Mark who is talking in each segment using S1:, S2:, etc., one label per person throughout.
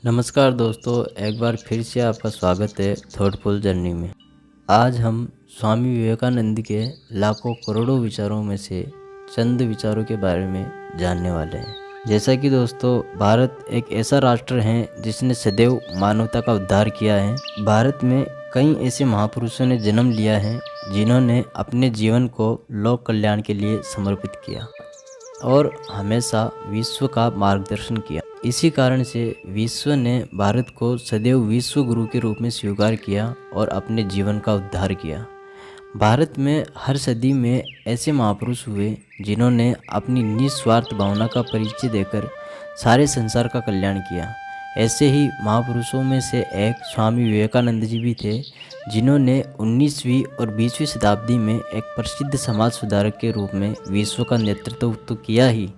S1: नमस्कार दोस्तों, एक बार फिर से आपका स्वागत है थॉटफुल जर्नी में। आज हम स्वामी विवेकानंद के लाखों करोड़ों विचारों में से चंद विचारों के बारे में जानने वाले हैं। जैसा कि दोस्तों, भारत एक ऐसा राष्ट्र है जिसने सदैव मानवता का उद्धार किया है। भारत में कई ऐसे महापुरुषों ने जन्म लिया है जिन्होंने अपने जीवन को लोक कल्याण के लिए समर्पित किया और हमेशा विश्व का मार्गदर्शन किया। इसी कारण से विश्व ने भारत को सदैव विश्व गुरु के रूप में स्वीकार किया और अपने जीवन का उद्धार किया। भारत में हर सदी में ऐसे महापुरुष हुए जिन्होंने अपनी निस्वार्थ भावना का परिचय देकर सारे संसार का कल्याण किया। ऐसे ही महापुरुषों में से एक स्वामी विवेकानंद जी भी थे, जिन्होंने 19वीं और 20वीं शताब्दी में एक प्रसिद्ध समाज सुधारक के रूप में विश्व का नेतृत्व तो किया ही,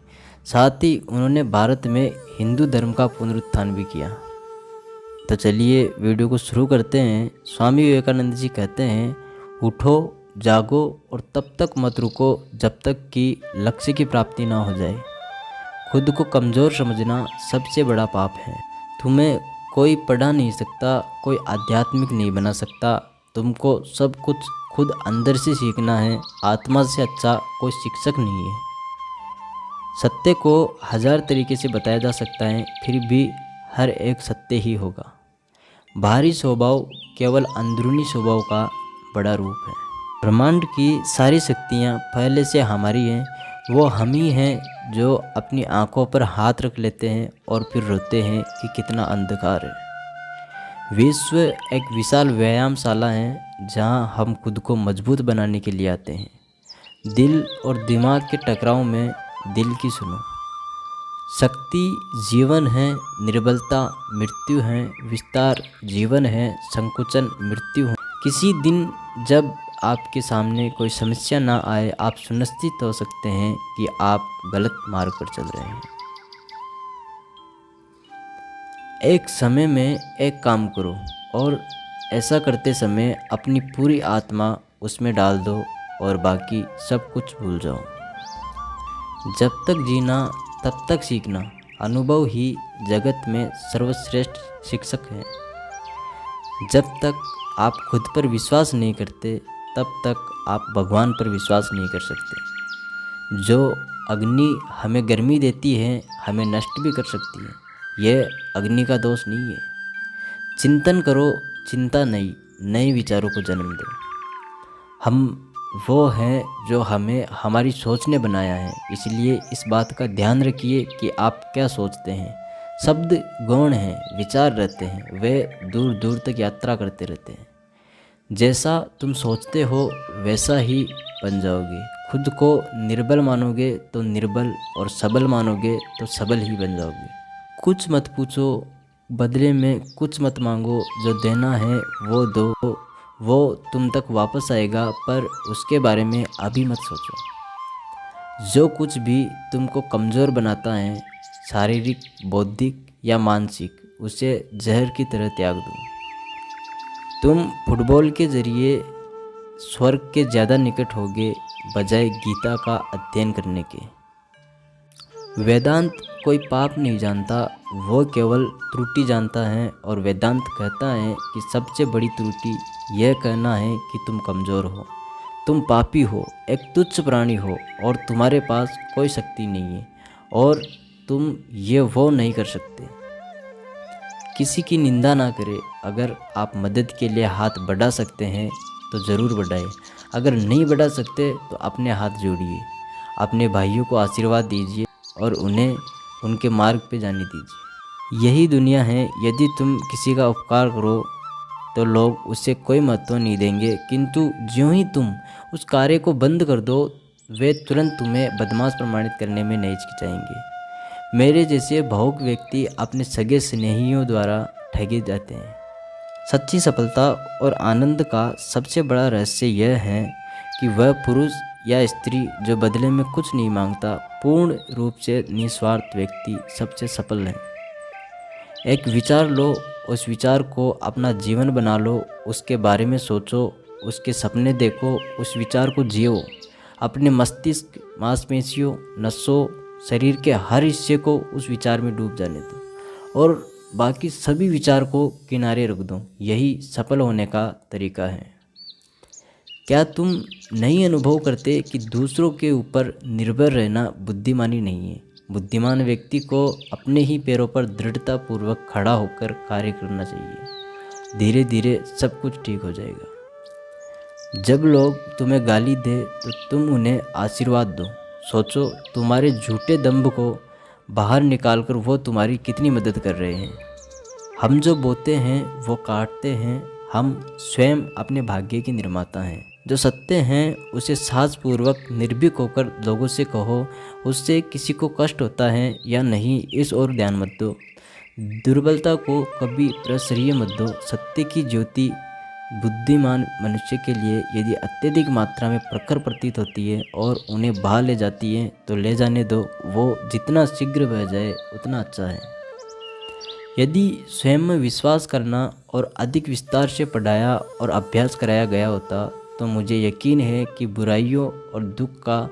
S1: साथ ही उन्होंने भारत में हिंदू धर्म का पुनरुत्थान भी किया। तो चलिए वीडियो को शुरू करते हैं। स्वामी विवेकानंद जी कहते हैं, उठो, जागो और तब तक मत रुको जब तक कि लक्ष्य की प्राप्ति ना हो जाए। खुद को कमज़ोर समझना सबसे बड़ा पाप है। तुम्हें कोई पढ़ा नहीं सकता, कोई आध्यात्मिक नहीं बना सकता। तुमको सब कुछ खुद अंदर से सीखना है। आत्मा से अच्छा कोई शिक्षक नहीं है। सत्य को 1000 तरीके से बताया जा सकता है, फिर भी हर एक सत्य ही होगा। बाहरी स्वभाव केवल अंदरूनी स्वभाव का बड़ा रूप है। ब्रह्मांड की सारी शक्तियाँ पहले से हमारी हैं। वो हम ही हैं जो अपनी आंखों पर हाथ रख लेते हैं और फिर रोते हैं कि कितना अंधकार है। विश्व एक विशाल व्यायामशाला है जहां हम खुद को मजबूत बनाने के लिए आते हैं। दिल और दिमाग के टकराव में दिल की सुनो। शक्ति जीवन है, निर्बलता मृत्यु है, विस्तार जीवन है, संकुचन मृत्यु है। किसी दिन जब आपके सामने कोई समस्या ना आए, आप सुनिश्चित हो सकते हैं कि आप गलत मार्ग पर चल रहे हैं। एक समय में एक काम करो और ऐसा करते समय अपनी पूरी आत्मा उसमें डाल दो और बाकी सब कुछ भूल जाओ। जब तक जीना तब तक सीखना। अनुभव ही जगत में सर्वश्रेष्ठ शिक्षक है। जब तक आप खुद पर विश्वास नहीं करते, तब तक आप भगवान पर विश्वास नहीं कर सकते। जो अग्नि हमें गर्मी देती है, हमें नष्ट भी कर सकती है। यह अग्नि का दोष नहीं है। चिंतन करो, चिंता नहीं, नए विचारों को जन्म दो। हम वो हैं जो हमें हमारी सोच ने बनाया है, इसलिए इस बात का ध्यान रखिए कि आप क्या सोचते हैं। शब्द गौण हैं, विचार रहते हैं, वे दूर दूर तक यात्रा करते रहते हैं। जैसा तुम सोचते हो वैसा ही बन जाओगे। खुद को निर्बल मानोगे तो निर्बल, और सबल मानोगे तो सबल ही बन जाओगे। कुछ मत पूछो, बदले में कुछ मत मांगो। जो देना है वो दो, वो तुम तक वापस आएगा, पर उसके बारे में अभी मत सोचो। जो कुछ भी तुमको कमज़ोर बनाता है, शारीरिक, बौद्धिक या मानसिक, उसे जहर की तरह त्याग दो। तुम फुटबॉल के जरिए स्वर्ग के ज़्यादा निकट होगे बजाय गीता का अध्ययन करने के। वेदांत कोई पाप नहीं जानता, वो केवल त्रुटि जानता है। और वेदांत कहता है कि सबसे बड़ी त्रुटि यह कहना है कि तुम कमज़ोर हो, तुम पापी हो, एक तुच्छ प्राणी हो और तुम्हारे पास कोई शक्ति नहीं है और तुम ये वो नहीं कर सकते। किसी की निंदा ना करें। अगर आप मदद के लिए हाथ बढ़ा सकते हैं तो ज़रूर बढ़ाएं। अगर नहीं बढ़ा सकते तो अपने हाथ जोड़िए, अपने भाइयों को आशीर्वाद दीजिए और उन्हें उनके मार्ग पे जाने दीजिए। यही दुनिया है। यदि तुम किसी का उपकार करो तो लोग उसे कोई महत्व नहीं देंगे, किंतु ज्यों ही तुम उस कार्य को बंद कर दो, वे तुरंत तुम्हें बदमाश प्रमाणित करने में नहीं हिचकिचाएंगे। मेरे जैसे भावुक व्यक्ति अपने सगे स्नेहियों द्वारा ठगे जाते हैं। सच्ची सफलता और आनंद का सबसे बड़ा रहस्य यह है कि वह पुरुष या स्त्री जो बदले में कुछ नहीं मांगता, पूर्ण रूप से निस्वार्थ व्यक्ति सबसे सफल है। एक विचार लो, उस विचार को अपना जीवन बना लो, उसके बारे में सोचो, उसके सपने देखो, उस विचार को जियो। अपने मस्तिष्क, मांसपेशियों, नसों, शरीर के हर हिस्से को उस विचार में डूब जाने दो और बाकी सभी विचार को किनारे रख दो। यही सफल होने का तरीका है। क्या तुम नहीं अनुभव करते कि दूसरों के ऊपर निर्भर रहना बुद्धिमानी नहीं है? बुद्धिमान व्यक्ति को अपने ही पैरों पर दृढ़तापूर्वक खड़ा होकर कार्य करना चाहिए। धीरे धीरे सब कुछ ठीक हो जाएगा। जब लोग तुम्हें गाली दे तो तुम उन्हें आशीर्वाद दो। सोचो, तुम्हारे झूठे दंभ को बाहर निकालकर वो तुम्हारी कितनी मदद कर रहे हैं। हम जो बोते हैं वो काटते हैं। हम स्वयं अपने भाग्य के निर्माता हैं। जो सत्य हैं उसे साहसपूर्वक निर्भीक होकर लोगों से कहो। उससे किसी को कष्ट होता है या नहीं, इस ओर ध्यान मत दो। दुर्बलता को कभी प्रश्रय मत दो। सत्य की ज्योति बुद्धिमान मनुष्य के लिए यदि अत्यधिक मात्रा में प्रखर प्रतीत होती है और उन्हें बहा ले जाती है तो ले जाने दो। वो जितना शीघ्र बह जाए उतना अच्छा है। यदि स्वयं में विश्वास करना और अधिक विस्तार से पढ़ाया और अभ्यास कराया गया होता तो मुझे यकीन है कि बुराइयों और दुख का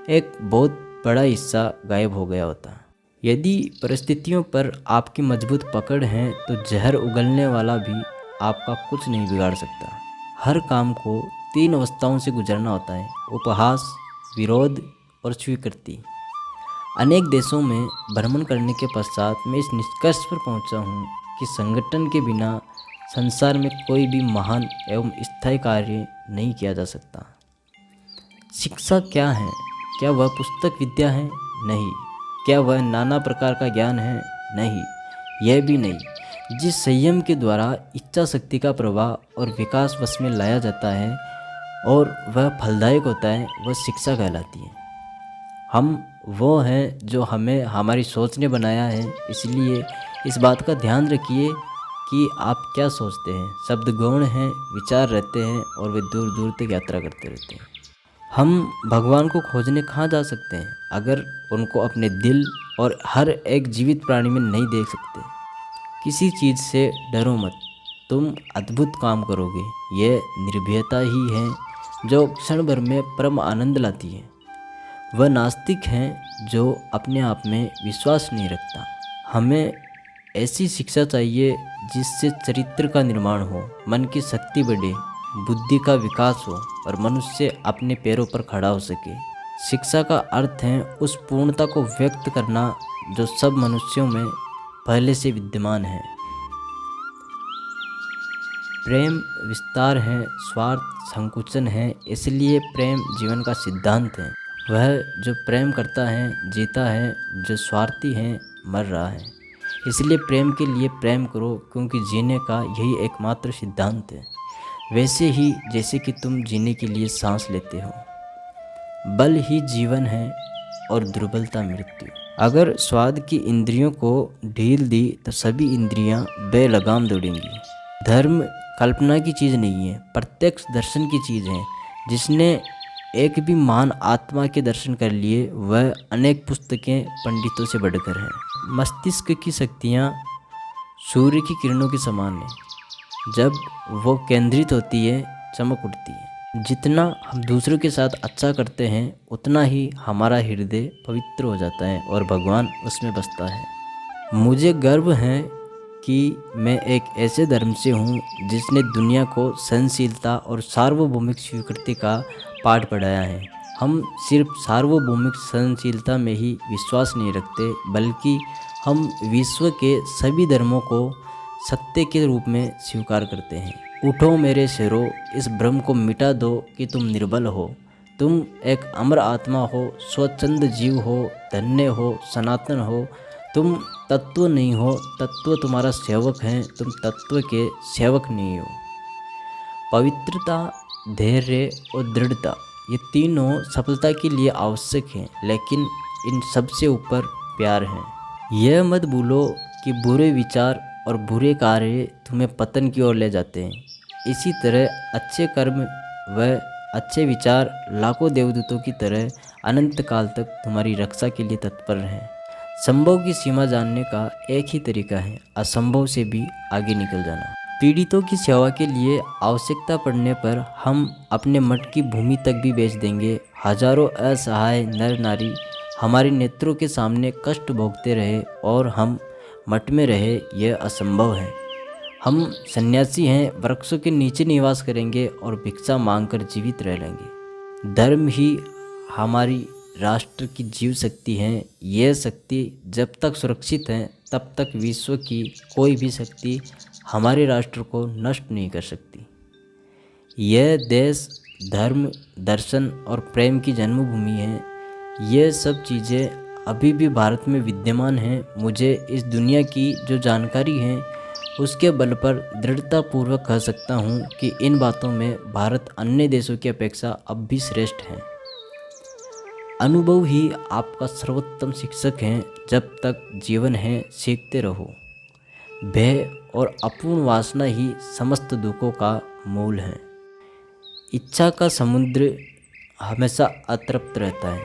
S1: एक बहुत बड़ा हिस्सा गायब हो गया होता। यदि परिस्थितियों पर आपकी मजबूत पकड़ है तो जहर उगलने वाला भी आपका कुछ नहीं बिगाड़ सकता। हर काम को 3 अवस्थाओं से गुजरना होता है: उपहास, विरोध और स्वीकृति। अनेक देशों में भ्रमण करने के पश्चात मैं इस निष्कर्ष पर पहुंचा हूं कि संगठन के बिना संसार में कोई भी महान एवं स्थायी कार्य नहीं किया जा सकता। शिक्षा क्या है? क्या वह पुस्तक विद्या है? नहीं। क्या वह नाना प्रकार का ज्ञान है? नहीं, यह भी नहीं। जिस संयम के द्वारा इच्छा शक्ति का प्रवाह और विकास वश में लाया जाता है और वह फलदायक होता है, वह शिक्षा कहलाती है। हम वो हैं जो हमें हमारी सोच ने बनाया है। इसलिए इस बात का ध्यान रखिए कि आप क्या सोचते हैं। शब्द गौण हैं, विचार रहते हैं और वे दूर दूर तक यात्रा करते रहते हैं। हम भगवान को खोजने कहाँ जा सकते हैं अगर उनको अपने दिल और हर एक जीवित प्राणी में नहीं देख सकते? किसी चीज़ से डरो मत, तुम अद्भुत काम करोगे। यह निर्भयता ही है जो क्षण भर में परम आनंद लाती है। वह नास्तिक हैं जो अपने आप में विश्वास नहीं रखता। हमें ऐसी शिक्षा चाहिए जिससे चरित्र का निर्माण हो, मन की शक्ति बढ़े, बुद्धि का विकास हो और मनुष्य अपने पैरों पर खड़ा हो सके। शिक्षा का अर्थ है उस पूर्णता को व्यक्त करना जो सब मनुष्यों में पहले से विद्यमान है। प्रेम विस्तार है, स्वार्थ संकुचन है। इसलिए प्रेम जीवन का सिद्धांत है। वह जो प्रेम करता है जीता है, जो स्वार्थी है मर रहा है। इसलिए प्रेम के लिए प्रेम करो, क्योंकि जीने का यही एकमात्र सिद्धांत है। वैसे ही जैसे कि तुम जीने के लिए सांस लेते हो। बल ही जीवन है और दुर्बलता मृत्यु। अगर स्वाद की इंद्रियों को ढील दी तो सभी इंद्रियां बेलगाम दौड़ेंगी। धर्म कल्पना की चीज़ नहीं है, प्रत्यक्ष दर्शन की चीज़ है। जिसने एक भी महान आत्मा के दर्शन कर लिए वह अनेक पुस्तकें पंडितों से बढ़कर हैं। मस्तिष्क की शक्तियाँ सूर्य की किरणों के समान हैं। जब वो केंद्रित होती है चमक उठती है। जितना हम दूसरों के साथ अच्छा करते हैं उतना ही हमारा हृदय पवित्र हो जाता है और भगवान उसमें बसता है। मुझे गर्व है कि मैं एक ऐसे धर्म से हूँ जिसने दुनिया को सहनशीलता और सार्वभौमिक स्वीकृति का पाठ पढ़ाया है। हम सिर्फ सार्वभौमिक सहनशीलता में ही विश्वास नहीं रखते, बल्कि हम विश्व के सभी धर्मों को सत्य के रूप में स्वीकार करते हैं। उठो मेरे शेरों, इस भ्रम को मिटा दो कि तुम निर्बल हो। तुम एक अमर आत्मा हो, स्वच्छंद जीव हो, धन्य हो, सनातन हो। तुम तत्व नहीं हो, तत्व तुम्हारा सेवक है। तुम तत्व के सेवक नहीं हो। पवित्रता, धैर्य और दृढ़ता, ये तीनों सफलता के लिए आवश्यक हैं, लेकिन इन सबसे ऊपर प्यार है। यह मत भूलो कि बुरे विचार और बुरे कार्य तुम्हें पतन की ओर ले जाते हैं। इसी तरह अच्छे कर्म व अच्छे विचार लाखों देवदूतों की तरह अनंत काल तक तुम्हारी रक्षा के लिए तत्पर हैं। संभव की सीमा जानने का एक ही तरीका है, असंभव से भी आगे निकल जाना। पीड़ितों की सेवा के लिए आवश्यकता पड़ने पर हम अपने मठ की भूमि तक भी बेच देंगे। हजारों असहाय नर नारी हमारे नेत्रों के सामने कष्ट भोगते रहे और हम मठ में रहे यह असंभव है। हम सन्यासी हैं, वृक्षों के नीचे निवास करेंगे और भिक्षा मांगकर जीवित रह लेंगे। धर्म ही हमारी राष्ट्र की जीव शक्ति है। यह शक्ति जब तक सुरक्षित है तब तक विश्व की कोई भी शक्ति हमारे राष्ट्र को नष्ट नहीं कर सकती। यह देश धर्म, दर्शन और प्रेम की जन्मभूमि है। यह सब चीज़ें अभी भी भारत में विद्यमान हैं। मुझे इस दुनिया की जो जानकारी है उसके बल पर दृढ़तापूर्वक कह सकता हूँ कि इन बातों में भारत अन्य देशों की अपेक्षा अब भी श्रेष्ठ है। अनुभव ही आपका सर्वोत्तम शिक्षक है। जब तक जीवन है सीखते रहो। भय और अपूर्ण वासना ही समस्त दुखों का मूल है। इच्छा का समुद्र हमेशा अतृप्त रहता है।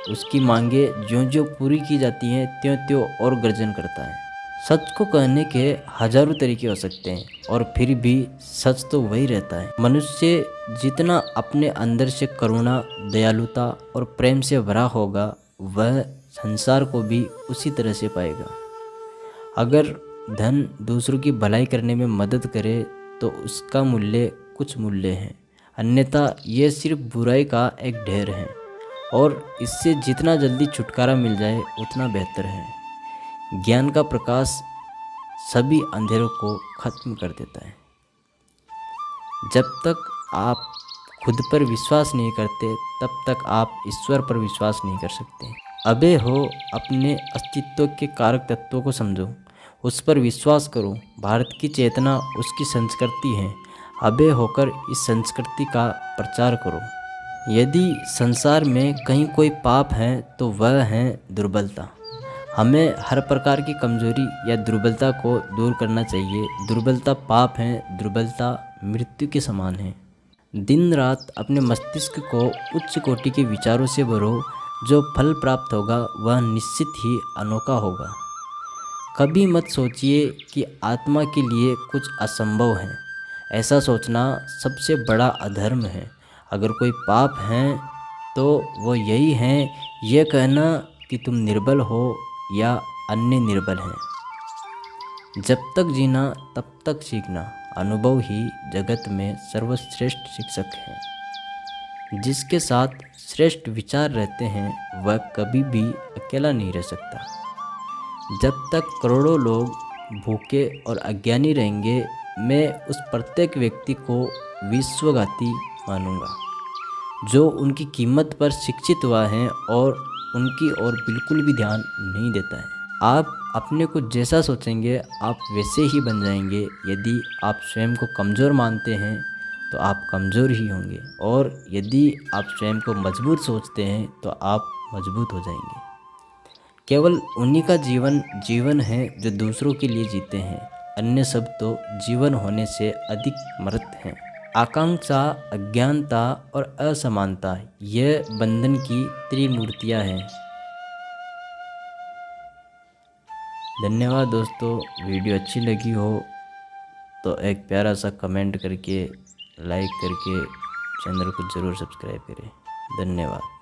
S1: उसकी मांगें ज्यों-ज्यों पूरी की जाती हैं त्यों-त्यों और गर्जन करता है। सच को कहने के हजारों तरीके हो सकते हैं और फिर भी सच तो वही रहता है। मनुष्य जितना अपने अंदर से करुणा, दयालुता और प्रेम से भरा होगा वह संसार को भी उसी तरह से पाएगा। अगर धन दूसरों की भलाई करने में मदद करे तो उसका मूल्य कुछ मूल्य है, अन्यथा यह सिर्फ बुराई का एक ढेर है और इससे जितना जल्दी छुटकारा मिल जाए उतना बेहतर है। ज्ञान का प्रकाश सभी अंधेरों को खत्म कर देता है। जब तक आप खुद पर विश्वास नहीं करते तब तक आप ईश्वर पर विश्वास नहीं कर सकते। अबे हो, अपने अस्तित्व के कारक तत्वों को समझो, उस पर विश्वास करो। भारत की चेतना उसकी संस्कृति है। अबे होकर इस संस्कृति का प्रचार करो। यदि संसार में कहीं कोई पाप है तो वह है दुर्बलता। हमें हर प्रकार की कमजोरी या दुर्बलता को दूर करना चाहिए। दुर्बलता पाप है, दुर्बलता मृत्यु के समान है। दिन रात अपने मस्तिष्क को उच्च कोटि के विचारों से भरो। जो फल प्राप्त होगा वह निश्चित ही अनोखा होगा। कभी मत सोचिए कि आत्मा के लिए कुछ असंभव है। ऐसा सोचना सबसे बड़ा अधर्म है। अगर कोई पाप है तो वो यही है यह कहना कि तुम निर्बल हो या अन्य निर्बल हैं। जब तक जीना तब तक सीखना। अनुभव ही जगत में सर्वश्रेष्ठ शिक्षक है। जिसके साथ श्रेष्ठ विचार रहते हैं वह कभी भी अकेला नहीं रह सकता। जब तक करोड़ों लोग भूखे और अज्ञानी रहेंगे मैं उस प्रत्येक व्यक्ति को विश्वघाती मानूंगा जो उनकी कीमत पर शिक्षित हुआ है और उनकी ओर बिल्कुल भी ध्यान नहीं देता है। आप अपने को जैसा सोचेंगे आप वैसे ही बन जाएंगे। यदि आप स्वयं को कमज़ोर मानते हैं तो आप कमज़ोर ही होंगे और यदि आप स्वयं को मजबूत सोचते हैं तो आप मजबूत हो जाएंगे। केवल उन्हीं का जीवन है जो दूसरों के लिए जीते हैं। अन्य सब तो जीवन होने से अधिक मृत हैं। आकांक्षा, अज्ञानता और असमानता यह बंधन की त्रिमूर्तियां हैं। धन्यवाद दोस्तों। वीडियो अच्छी लगी हो तो एक प्यारा सा कमेंट करके, लाइक करके चैनल को ज़रूर सब्सक्राइब करें। धन्यवाद।